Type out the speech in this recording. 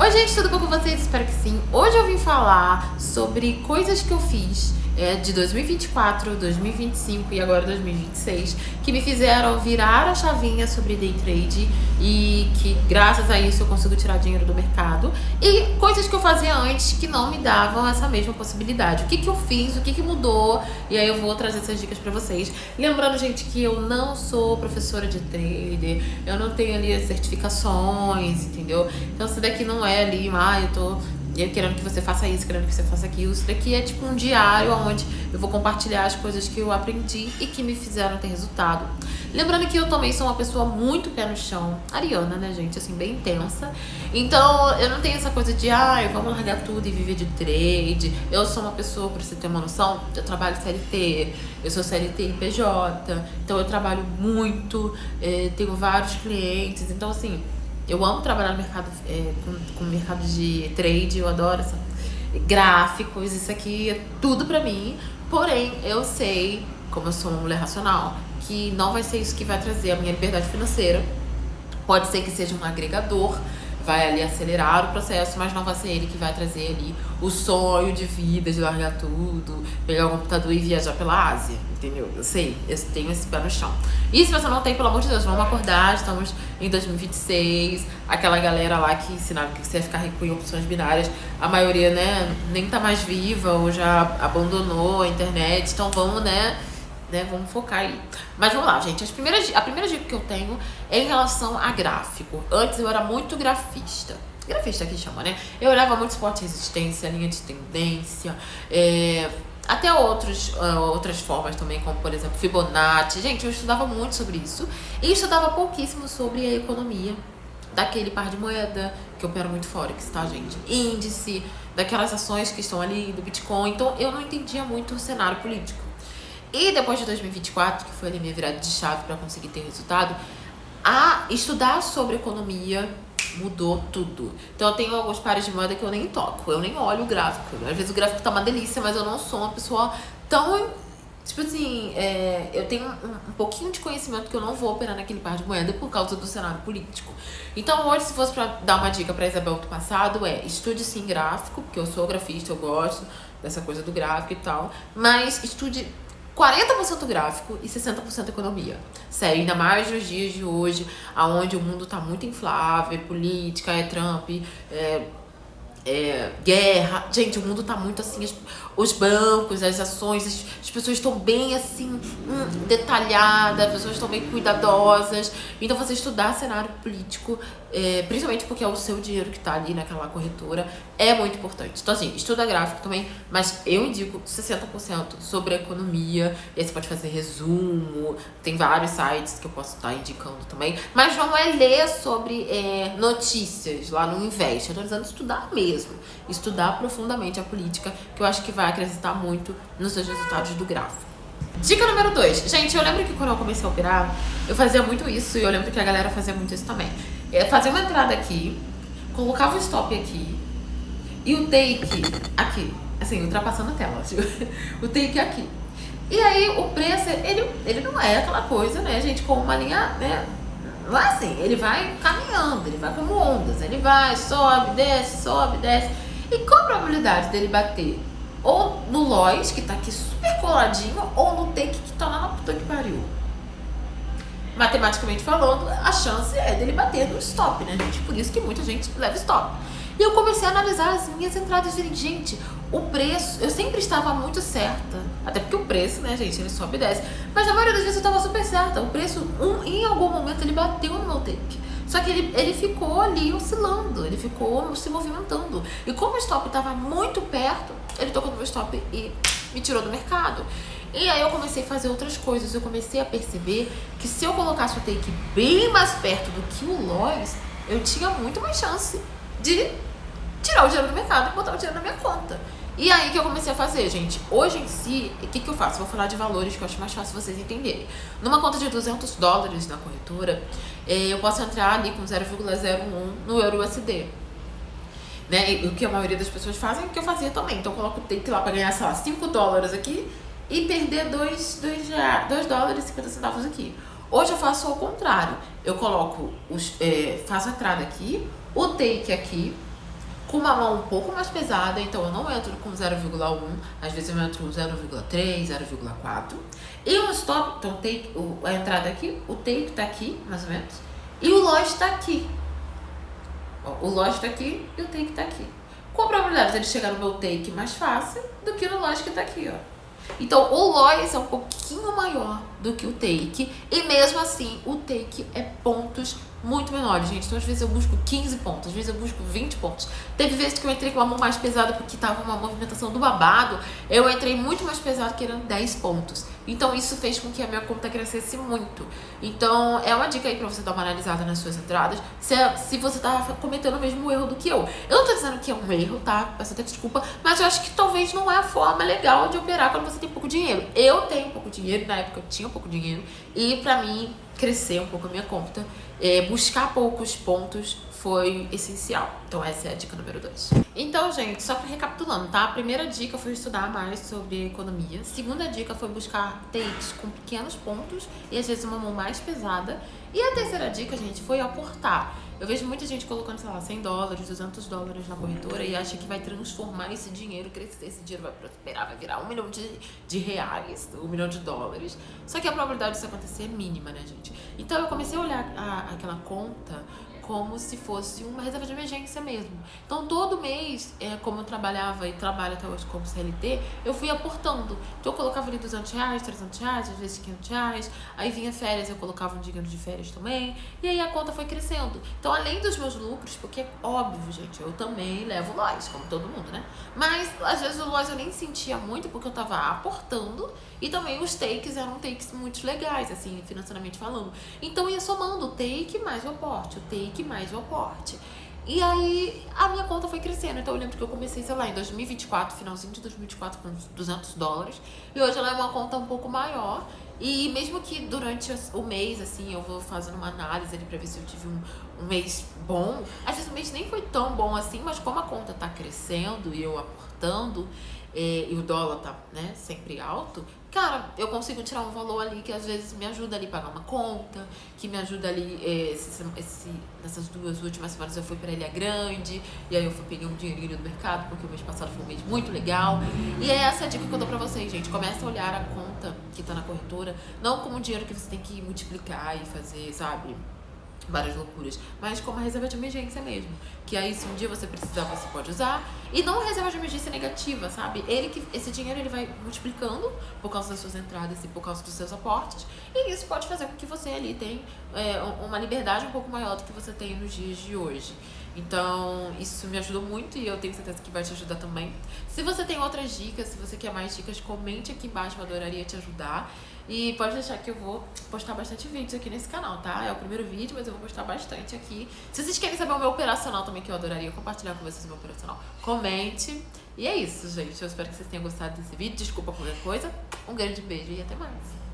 Oi gente, tudo bom com vocês? Espero que sim. Hoje eu vim falar sobre coisas que eu fiz de 2024, 2025 e agora 2026 que me fizeram virar a chavinha sobre day trade e que graças a isso eu consigo tirar dinheiro do mercado, e coisas que eu fazia antes que não me davam essa mesma possibilidade. O que eu fiz, o que mudou, e aí eu vou trazer essas dicas pra vocês. Lembrando, gente, que eu não sou professora de trader, eu não tenho ali as certificações, entendeu? Então isso daqui não é ali, eu querendo que você faça isso, querendo que você faça aquilo. Isso daqui é tipo um diário onde eu vou compartilhar as coisas que eu aprendi e que me fizeram ter resultado. Lembrando que eu também sou uma pessoa muito pé no chão, ariana, né, gente, assim, bem intensa. Então eu não tenho essa coisa de, vamos largar tudo e viver de trade. Eu sou uma pessoa, pra você ter uma noção, eu trabalho CLT, eu sou CLT e PJ, então eu trabalho muito, tenho vários clientes, então assim, eu amo trabalhar no mercado, com o mercado de trade, eu adoro gráficos, isso aqui é tudo pra mim. Porém, eu sei, como eu sou uma mulher racional, que não vai ser isso que vai trazer a minha liberdade financeira. Pode ser que seja um agregador, vai ali acelerar o processo, mas não vai ser ele que vai trazer ali o sonho de vida, de largar tudo, pegar o computador e viajar pela Ásia, entendeu? Eu sei, eu tenho esse pé no chão. E se você não tem, pelo amor de Deus, vamos acordar, estamos em 2026, aquela galera lá que ensinava que você ia ficar rico em opções binárias, a maioria, né, nem tá mais viva ou já abandonou a internet, então vamos, vamos focar aí. Mas vamos lá, gente. A primeira dica que eu tenho é em relação a gráfico. Antes eu era muito grafista. Grafista que chama, né? Eu olhava muito suporte e resistência, linha de tendência, até outras formas também, como por exemplo Fibonacci. Gente, eu estudava muito sobre isso. E estudava pouquíssimo sobre a economia daquele par de moeda, que eu opero muito Forex, tá, gente? Índice, daquelas ações que estão ali, do Bitcoin. Então eu não entendia muito o cenário político. E depois de 2024, que foi a minha virada de chave para conseguir ter resultado, a estudar sobre economia mudou tudo. Então eu tenho alguns pares de moeda que eu nem toco, eu nem olho o gráfico. Às vezes o gráfico tá uma delícia, mas eu não sou uma pessoa tão... Tipo assim, eu tenho um pouquinho de conhecimento que eu não vou operar naquele par de moeda por causa do cenário político. Então hoje, se fosse pra dar uma dica pra Isabel do passado, estude sim gráfico, porque eu sou grafista, eu gosto dessa coisa do gráfico e tal, mas estude 40% gráfico e 60% economia. Sério, ainda mais nos dias de hoje, onde o mundo tá muito inflável, política, Trump, guerra. Gente, o mundo tá muito assim, os bancos, as ações, as pessoas estão bem assim, detalhadas, as pessoas estão bem cuidadosas. Então você estudar cenário político, principalmente porque é o seu dinheiro que tá ali naquela corretora, é muito importante. Então assim, estuda gráfico também, mas eu indico 60% sobre a economia. E aí você pode fazer resumo, tem vários sites que eu posso estar indicando também. Mas não é ler sobre notícias lá no Invest, eu tô dizendo estudar mesmo, estudar profundamente a política, que eu acho que vai acrescentar muito nos seus resultados do gráfico. Dica número 2. Gente, eu lembro que quando eu comecei a operar, eu fazia muito isso, e eu lembro que a galera fazia muito isso também. Fazia uma entrada aqui, colocava o stop aqui, e o take aqui, assim, ultrapassando a tela, assim, o take aqui. E aí o preço, ele não é aquela coisa, né, gente, com uma linha, né, não é assim, ele vai caminhando, ele vai como ondas, ele vai, sobe, desce, e qual a probabilidade dele bater ou no Lois, que tá aqui super coladinho, ou no take que tá lá na puta que pariu? Matematicamente falando, a chance é dele bater no stop, né, gente? Por isso que muita gente leva stop. E eu comecei a analisar as minhas entradas e gente, o preço, eu sempre estava muito certa. Até porque o preço, né, gente, ele sobe e desce. Mas na maioria das vezes eu estava super certa. O preço, em algum momento, ele bateu no meu take. Só que ele ficou ali oscilando, ele ficou se movimentando. E como o stop estava muito perto, ele tocou no meu stop e me tirou do mercado. E aí eu comecei a fazer outras coisas. Eu comecei a perceber que se eu colocasse o take bem mais perto do que o Lois, eu tinha muito mais chance de tirar o dinheiro do mercado e botar o dinheiro na minha conta. E aí que eu comecei a fazer, gente. Hoje em si, o que eu faço? Vou falar de valores que eu acho mais fácil vocês entenderem. Numa conta de $200 na corretora, eu posso entrar ali com 0,01 no EURUSD. Né? E o que a maioria das pessoas fazem é o que eu fazia também. Então eu coloco o take lá pra ganhar, sei lá, $5 aqui e perder 2 dólares e 50 centavos aqui. Hoje eu faço ao contrário. Eu coloco, faço a entrada aqui, o take aqui, com uma mão um pouco mais pesada, então eu não entro com 0,1, às vezes eu entro com 0,3, 0,4. E um stop, então a entrada aqui, o take tá aqui, mais ou menos, e o loss tá aqui. Ó, o loss tá aqui e o take tá aqui. Com a probabilidade de ele chegar no meu take mais fácil do que no loss que tá aqui, ó. Então, o loss é um pouquinho maior do que o take. E mesmo assim, o take é pontos muito menores, gente. Então, às vezes eu busco 15 pontos, às vezes eu busco 20 pontos. Teve vezes que eu entrei com uma mão mais pesada porque tava uma movimentação do babado. Eu entrei muito mais pesado, querendo 10 pontos. Então, isso fez com que a minha conta crescesse muito. Então, é uma dica aí pra você dar uma analisada nas suas entradas. Se você tá cometendo o mesmo erro do que eu. Eu não tô dizendo que é um erro, tá? Peço até desculpa. Mas eu acho que talvez não é a forma legal de operar quando você tem pouco dinheiro. Eu tenho pouco dinheiro, na época eu tinha pouco dinheiro. E pra mim, crescer um pouco a minha conta, buscar poucos pontos foi essencial. Então essa é a dica número 2. Então, gente, só pra recapitulando, tá? A primeira dica foi estudar mais sobre economia. Segunda dica foi buscar takes com pequenos pontos e às vezes uma mão mais pesada. E a terceira dica, gente, foi aportar. Eu vejo muita gente colocando, sei lá, $100, $200 na corretora e acha que vai transformar esse dinheiro, crescer, esse dinheiro vai prosperar, vai virar $1 milhão de reais, $1 milhão. Só que a probabilidade disso acontecer é mínima, né, gente? Então eu comecei a olhar aquela conta como se fosse uma reserva de emergência mesmo. Então, todo mês, como eu trabalhava e trabalho até hoje como CLT, eu fui aportando. Então, eu colocava ali R$200, R$300, às vezes R$500. Aí vinha férias, eu colocava um dinheiro de férias também. E aí a conta foi crescendo. Então, além dos meus lucros, porque é óbvio, gente, eu também levo loss, como todo mundo, né? Mas, às vezes, o loss eu nem sentia muito, porque eu tava aportando. E também os takes eram takes muito legais, assim, financeiramente falando. Então, ia somando o take mais o aporte, o take mais o aporte. E aí, a minha conta foi crescendo. Então, eu lembro que eu comecei, sei lá, em 2024, finalzinho de 2024, com $200. E hoje ela é uma conta um pouco maior. E mesmo que durante o mês, assim, eu vou fazendo uma análise ali pra ver se eu tive um mês bom. Às vezes o mês nem foi tão bom assim, mas como a conta tá crescendo e eu aportando, e o dólar tá, né, sempre alto, cara, eu consigo tirar um valor ali que às vezes me ajuda ali a pagar uma conta, que me ajuda ali, nessas 2 últimas semanas eu fui pra Ilha Grande, e aí eu peguei um dinheirinho do mercado, porque o mês passado foi um mês muito legal. E é essa a dica que eu dou pra vocês, gente. Começa a olhar a conta que tá na corretora, não como um dinheiro que você tem que multiplicar e fazer, sabe, várias loucuras, mas como uma reserva de emergência mesmo, que aí se um dia você precisar, você pode usar. E não reserva de emergência negativa, sabe? Esse dinheiro ele vai multiplicando por causa das suas entradas e por causa dos seus aportes, e isso pode fazer com que você ali tenha uma liberdade um pouco maior do que você tem nos dias de hoje. Então, isso me ajudou muito e eu tenho certeza que vai te ajudar também. Se você tem outras dicas, se você quer mais dicas, comente aqui embaixo, eu adoraria te ajudar. E pode deixar que eu vou postar bastante vídeos aqui nesse canal, tá? É o primeiro vídeo, mas eu vou postar bastante aqui. Se vocês querem saber o meu operacional também, que eu adoraria compartilhar com vocês o meu operacional, comente. E é isso, gente. Eu espero que vocês tenham gostado desse vídeo. Desculpa qualquer coisa. Um grande beijo e até mais.